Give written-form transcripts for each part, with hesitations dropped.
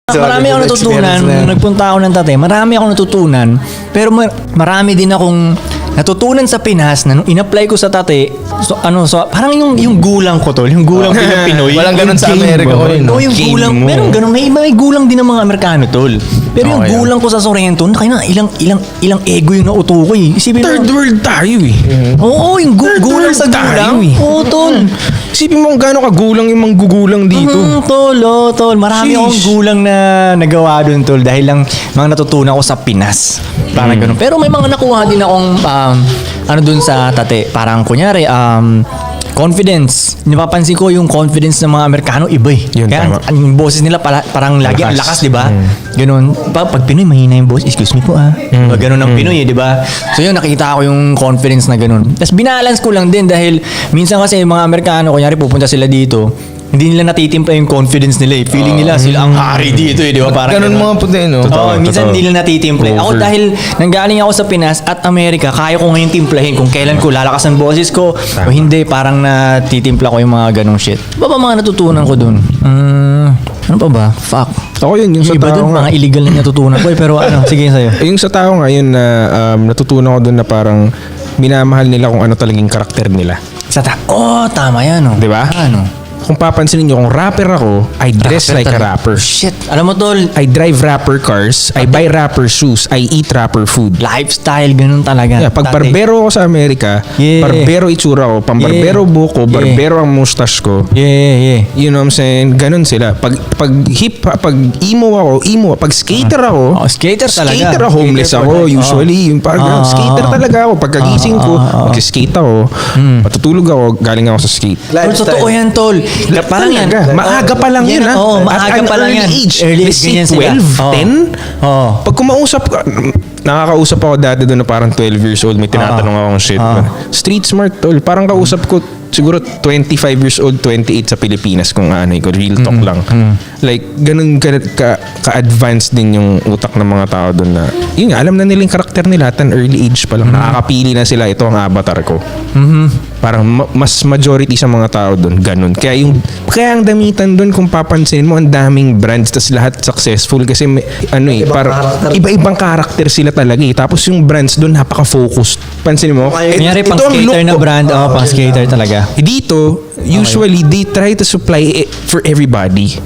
Marami akong natutunan nung nagpunta ako ng Tate. Marami akong natutunan. Pero marami din akong natutunan sa Pinas na nung in-apply ko sa Tate. So parang yung gulang ko tol, yung gulang Pinoy. Walang ganun sa Amerika ko yun. Oo, yung gulang. Meron ganun. May gulang din ng mga Amerikano tol. Pero yung gulang ko sa Sorrento, kaya na ilang ego yung nauto ko eh. Isipin mo. Third world tayo eh. Oo, yung gulang sa gulang. Oo, tol. Isipin mo kung gaano kagulang yung manggugulang dito. Tol. Marami akong gulang na nagawa doon, tol. Dahil lang mga natutunan ko sa Pinas. Parang ganun. Pero may mga nakuha din akong doon sa Tate. Parang kunyari, confidence. Napapansin ko yung confidence ng mga Amerikano iba eh. Yun, kaya tama. yung boses nila parang lagi ang lakas, di ba? Ganun. Pag Pinoy, mahina yung boses. Excuse me po Ganun ang Pinoy, di ba? So yun, nakita ko yung confidence na ganun. Tapos binalance ko lang din dahil minsan kasi yung mga Amerikano, kunyari pupunta sila dito, hindi nila natitimpla yung confidence nila eh. Feeling nila sila ang hari dito eh, di ba? Parang Ganun mga puti, no? Oo, minsan hindi nila natitimpla. Ako dahil nanggaling ako sa Pinas at Amerika, kaya ko ngayon timplahin kung kailan ko lalakas ang boses ko o hindi, parang natitimpla ko yung mga ganong shit. Ba mga natutunan ko dun? Ano pa ba? Fuck. Ako yun, yung sa Iba tao dun, nga. mga illegal na natutunan ko eh. Pero sige sa'yo. Yung sa tao nga yun na natutunan ko dun na parang minamahal nila kung ano talagang karakter nila. Tama yan oh. Di ba? Ano? Kung papansin niyo, kung rapper ako, I dress like a rapper. Shit. Alam mo tol, I drive rapper cars, I buy rapper shoes, I eat rapper food. lifestyle, ganun talaga. Yeah, pag barbero ako sa Amerika, Yeah. barbero itsura ko, pambarbero buhok ko, barbero ang mustache ko. Yeah. You know what I'm saying? Ganun sila. Pag emo ako, pag skater ako, Skater talaga. skater ako, homeless Skater ako, for life. usually. Yung parang skater talaga ako. Pagkagising ko, mag-skate ako, matutulog ako, galing ako sa skate. Tol, totoo yan, tol. Parang yan. Maaga pa lang yun, ha? Oo, At maaga an pa lang early yan. age. Early Let's age, ganyan say sila. 12, 10. Oo. Pag kumausap ka, nakakausap ako dati doon na parang 12 years old, may tinatanong akong shit. Street smart, tol. Parang kausap ko siguro 25 years old, 28 sa Pilipinas kung ano ko, real talk lang. Like, ganun ka-advanced din yung utak ng mga tao doon na, yun nga, alam na nila yung karakter nila at an early age pa lang. Nakakapili na sila, ito ang avatar ko. Parang mas majority sa mga tao doon, ganun. Kaya ang damitan doon, kung papansin mo, ang daming brands, tas lahat successful kasi may, parang iba-ibang karakter sila talaga eh. Tapos yung brands doon, napaka-focused. Pansin mo? Kunyari, pang Ito ang look skater na ko. brand. Pang skater talaga. Dito, usually, they try to supply it for everybody.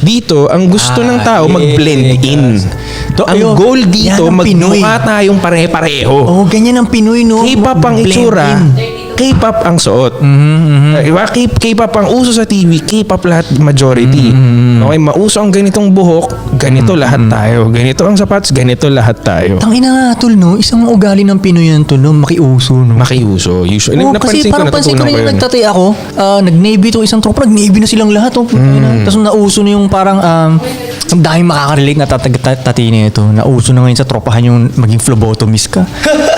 Dito, ang gusto ng tao, mag-blend in. Ang goal dito, magmukha tayong pare-pareho. Ganyan ang Pinoy, no? K-pop ang Blend itsura, in. K-pop ang suot. Diba? K-pop ang uso sa TV, K-pop lahat majority. Okay, mauso ang ganitong buhok, ganito lahat tayo. Ganito ang sapatos, ganito lahat tayo. Tangina nga, tol, no? Isang ugali ng Pinoy yan, tol, no? Makiuso, no? Makiuso. Usually, Kasi parang pansin ko natutunan rin yung yun. nagtatay ako, nag-Navy to isang tropa, nag-Navy na silang lahat. Tapos nauso na yung parang, ang daming makaka-relate na tati nito. Nauso na ngayon sa tropahan yung maging phlebotomist ka.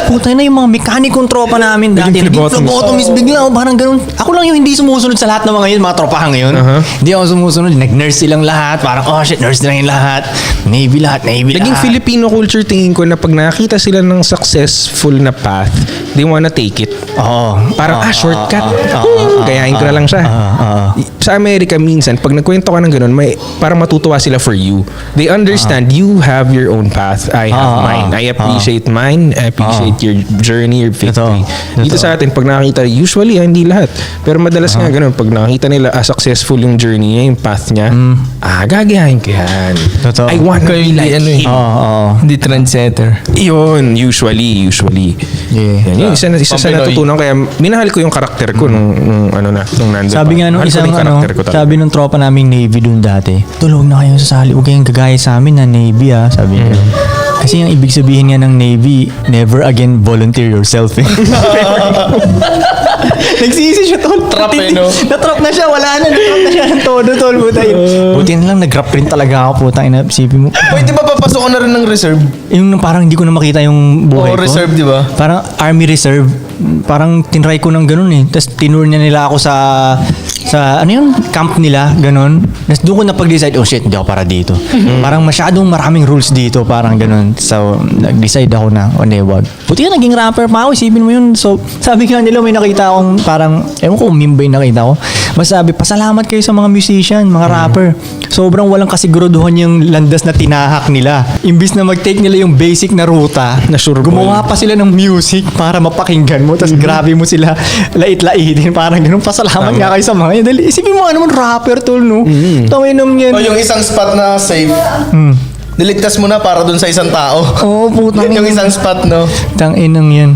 Puta na yung mga mekanikong tropa namin dati. Naging phlebotomist bigla. Parang ganun. Ako lang yung hindi sumusunod sa lahat ng mga yun, mga tropahan ngayon. Hindi ako sumusunod. Nag-nurse silang lahat. Parang, nurse na yung lahat. Navy lahat. Naging Filipino culture tingin ko na pag nakakita sila ng successful na path, they wanna take it. Parang, shortcut. Gayahin ko na lang siya. Sa Amerika, minsan, pag nagkwento ka ng ganun, parang matutuwa sila for you. They understand you have your own path. I have mine. I appreciate mine. I appreciate your journey, your victory. Dito sa atin, pag nakakita, usually, hindi lahat. Pero madalas nga ganun, pag nakakita nila, successful yung journey niya, yung path niya, gagayahin ko yan. Totoo. I wanna be like him. Hindi trendsetter. Yun, usually. Yeah. Yan, isa sa natutunan, kaya minahal ko yung karakter ko nung nandun Sabi pa. nga nung Mahal ko isang yung karakter ko talaga. sabi nung tropa naming Navy dun dati, tulog na kayo sasali, huwag kayong gagaya sa amin na Navy sabi niya. Kasi yung ibig sabihin nga ng Navy, never again volunteer yourself Nagsisi siya, tol. Trap no? Natrap na siya, wala na. Natrap na siya ng todo, tol. Buti na lang, nag-rap rin talaga ako, puta. Isipin mo. Pwede ba papasok ko na rin ng reserve? Yung parang hindi ko na makita yung buhay ko. Reserve, di ba? Parang Army Reserve. Parang tinry ko ng ganun eh. Tapos tinur niya nila ako sa ano yun, camp nila, ganun. Tapos doon ko napag-decide, shit, hindi ako para dito. Parang masyadong maraming rules dito, parang ganun. So, nag-decide ako na, hindi, wag. Buti ka naging rapper pa ako, isipin mo yun. So, sabi nga nila, may nakita akong parang, ewan ko, meme ba yung nakita ko. Mas sabi, pasalamat kayo sa mga musician, mga rapper. sobrang walang kasiguraduhan yung landas na tinahak nila. Imbis na mag-take nila yung basic na ruta, Na sure ball. gumawa pa sila ng music para mapakinggan mo, tapos grabe mo sila lait-laitin, parang ganun. Pasalamat nga kayo sa mga yan. Dahil isipin mo naman, rapper tol, no? Tanginom yan. O yung isang spot na safe, niligtas mo na para dun sa isang tao. Oo, putang yung ina. isang spot, no? Tanginang yan.